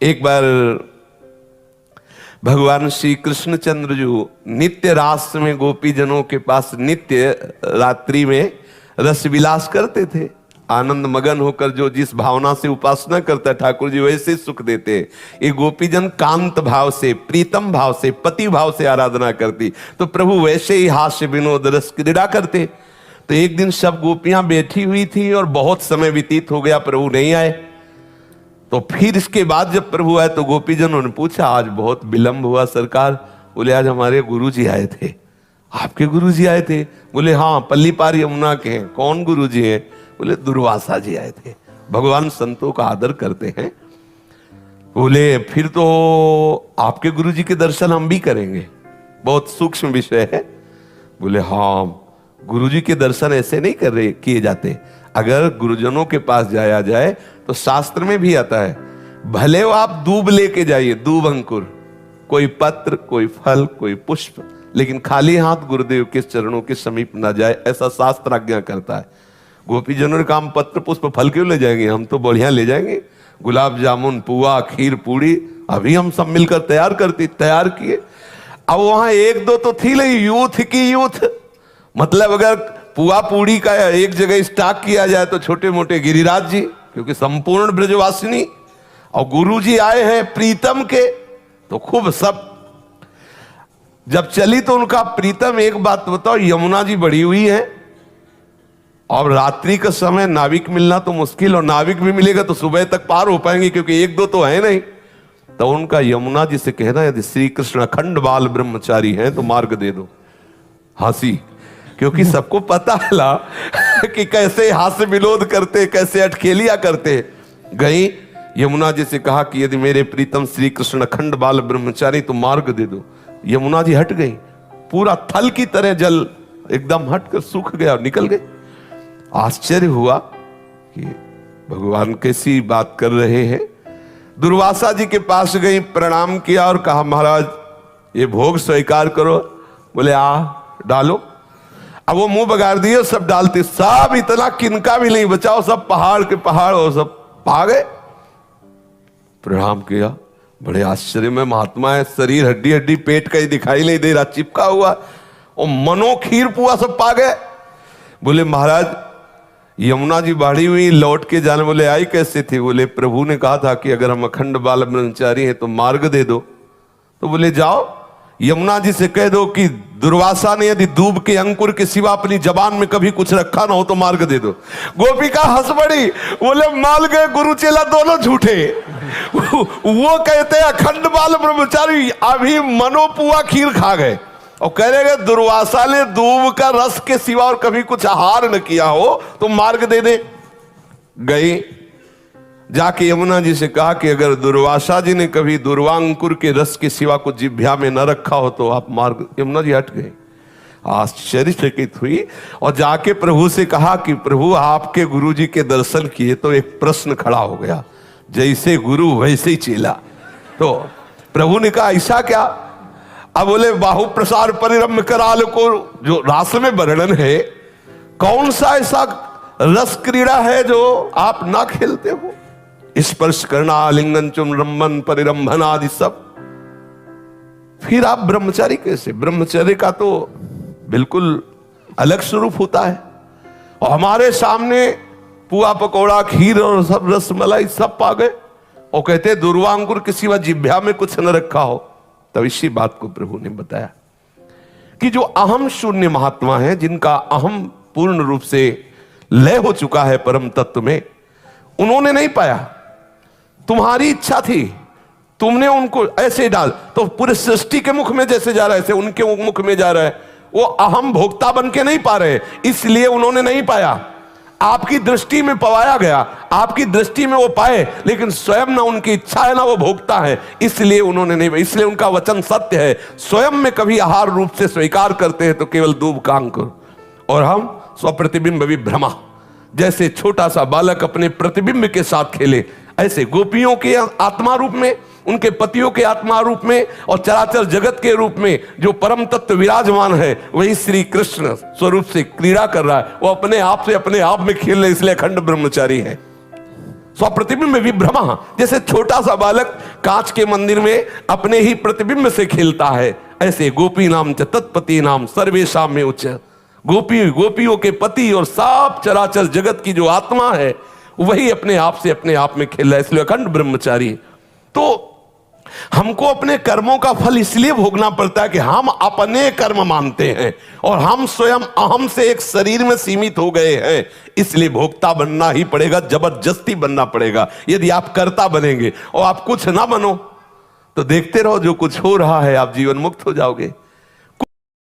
एक बार भगवान श्री कृष्णचंद्र जो नित्य रास में गोपी जनों के पास नित्य रात्रि में रस विलास करते थे, आनंद मगन होकर जो जिस भावना से उपासना करता ठाकुर जी वैसे सुख देते। ये गोपीजन कांत भाव से, प्रीतम भाव से, पति भाव से आराधना करती, तो प्रभु वैसे ही हास्य विनोद रस क्रीड़ा करते। तो एक दिन सब गोपियां बैठी हुई थी और बहुत समय व्यतीत हो गया, प्रभु नहीं आए। तो फिर इसके बाद जब प्रभु आए तो गोपीजनों ने पूछा, आज बहुत विलंब हुआ सरकार। बोले, आज हमारे गुरुजी आए थे। आपके गुरुजी आए थे? बोले, हाँ, पल्लीपार यमुना के हैं। कौन गुरुजी हैं? बोले, दुर्वासा जी आए थे। भगवान संतों का आदर करते हैं। बोले, फिर तो आपके गुरुजी के दर्शन हम भी करेंगे, बहुत सूक्ष्म विषय है। बोले, हाँ, गुरुजी के दर्शन ऐसे नहीं किए जाते। अगर गुरुजनों के पास जाया जाए तो शास्त्र में भी आता है, भले वो आप दूब लेके जाइए, दूब अंकुर, कोई पत्र, कोई फल, कोई पुष्प, लेकिन खाली हाथ गुरुदेव के चरणों के समीप ना जाए, ऐसा शास्त्र आज्ञा करता है। गोपीजनों ने कहा, पत्र पुष्प फल क्यों ले जाएंगे, हम तो बढ़िया ले जाएंगे, गुलाब जामुन, पुआ, खीर, पूड़ी अभी हम सब मिलकर तैयार किए। अब वहां एक दो तो थी नहीं, यूथ की यूथ, मतलब अगर पुआ पूड़ी का एक जगह स्टॉक किया जाए तो छोटे मोटे गिरिराज जी, क्योंकि संपूर्ण ब्रजवासिनी, और गुरुजी आए हैं प्रीतम के, तो खूब सब जब चली तो उनका प्रीतम, एक बात बताओ, यमुना जी बढ़ी हुई है और रात्रि का समय नाविक मिलना तो मुश्किल, और नाविक भी मिलेगा तो सुबह तक पार हो पाएंगे, क्योंकि एक दो तो है नहीं। तो उनका यमुना जी से कहना, यदि श्री कृष्ण अखंड बाल ब्रह्मचारी हैं तो मार्ग दे दो। हंसी, क्योंकि सबको पता है कि कैसे हास्य विनोद करते, कैसे अटखेलिया करते। गई यमुना जी से कहा कि यदि मेरे प्रीतम श्री कृष्ण अखंड बाल ब्रह्मचारी तो मार्ग दे दो। यमुना जी हट गई, पूरा थल की तरह जल एकदम हटकर सूख गया और निकल गए। आश्चर्य हुआ कि भगवान कैसी बात कर रहे हैं। दुर्वासा जी के पास गई, प्रणाम किया और कहा, महाराज ये भोग स्वीकार करो। बोले, आ डालो। अब वो मुंह बगाड़ दिए, सब डालते, सब इतना किनका भी नहीं बचाओ, सब पहाड़ के पहाड़ और सब पा गए। प्रणाम किया, बड़े आश्चर्य में महात्मा है, शरीर हड्डी हड्डी, पेट कहीं दिखाई नहीं दे रहा, चिपका हुआ, और मनो खीर पुआ सब पा गए। बोले, महाराज यमुना जी बाढ़ी हुई, लौट के जाने। बोले, आई कैसे थी? बोले, प्रभु ने कहा था कि अगर हम अखंड बाल ब्रह्मचारी हैं तो मार्ग दे दो। तो बोले, जाओ यमुना जी से कह दो कि दुर्वासा ने यदि दूब के अंकुर के सिवा अपनी जबान में कभी कुछ रखा ना हो तो मार्ग दे दो। गोपिका हंस पड़ी, बोले, मान गए गुरु चेला दोनों झूठे। वो कहते हैं अखंड बाल ब्रह्मचारी, अभी मनोपुआ खीर खा गए, और कह रहे दुर्वासा ने दूब का रस के सिवा और कभी कुछ आहार न किया हो तो मार्ग दे दे। गई, जाके यमुना जी से कहा कि अगर दुर्वासा जी ने कभी दुर्वांकुर के रस के सिवा कुछ जिह्वा में न रखा हो तो आप मार्ग। यमुना जी हट गए, आश्चर्यचकित हुई और जाके प्रभु से कहा कि प्रभु आपके गुरु जी के दर्शन किए तो एक प्रश्न खड़ा हो गया, जैसे गुरु वैसे ही चेला। तो प्रभु ने कहा, ऐसा क्या? अब बोले, बाहु प्रसार परिरम्य कराल को जो रास में वर्णन है, कौन सा ऐसा रस क्रीड़ा है जो आप ना खेलते हो? स्पर्श करना, आलिंगन, चुम्बन, परिरंभन आदि सब। फिर आप ब्रह्मचारी कैसे? ब्रह्मचर्य का तो बिल्कुल अलग स्वरूप होता है। और हमारे सामने पुआ पकौड़ा, खीर और सब रसमलाई सब पा गए, और कहते दुर्वांकुर के सिवा जिह्वा में कुछ न रखा हो। तब इसी बात को प्रभु ने बताया कि जो अहम शून्य महात्मा है, जिनका अहम पूर्ण रूप से लय हो चुका है परम तत्व में, उन्होंने नहीं पाया। तुम्हारी इच्छा थी, तुमने उनको ऐसे डाल, तो पूरे सृष्टि के मुख में जैसे जा रहा है ऐसे उनके मुख में जा रहा है। वो अहम भोक्ता बन के नहीं पा रहे, इसलिए उन्होंने नहीं पाया। आपकी दृष्टि में पवाया गया, आपकी दृष्टि में वो पाए, लेकिन स्वयं ना उनकी इच्छा है ना वो भोक्ता है, इसलिए उन्होंने नहीं। इसलिए उनका वचन सत्य है, स्वयं में कभी आहार रूप से स्वीकार करते हैं तो केवल दूब का अंकुर, और हम स्वप्रतिबिंब विभ्रमा, जैसे छोटा सा बालक अपने प्रतिबिंब के साथ खेले, ऐसे गोपियों के आत्मा रूप में, उनके पतियों के आत्मा रूप में, और चराचर जगत के रूप में जो परम तत्व विराजमान है, वही श्री कृष्ण स्वरूप से क्रीड़ा कर रहा है। वो अपने आप में खेल रहे, इसलिए अखंड ब्रह्मचारी है। स्वप्रतिबिंब विभ्रमा, जैसे छोटा सा बालक कांच के मंदिर में अपने ही प्रतिबिंब से खेलता है, ऐसे गोपी नाम च तत्पति नाम सर्वेशाम में उच्च। गोपियों के पति और सब चराचर जगत की जो आत्मा है वही अपने आप से अपने आप में खेल रहा है, इसलिए अखंड ब्रह्मचारी। तो हमको अपने कर्मों का फल इसलिए भोगना पड़ता है कि हम अपने कर्म मानते हैं और हम स्वयं अहम से एक शरीर में सीमित हो गए हैं, इसलिए भोक्ता बनना ही पड़ेगा, जबरदस्ती बनना पड़ेगा। यदि आप कर्ता बनेंगे और आप कुछ ना बनो तो देखते रहो जो कुछ हो रहा है, आप जीवन मुक्त हो जाओगे।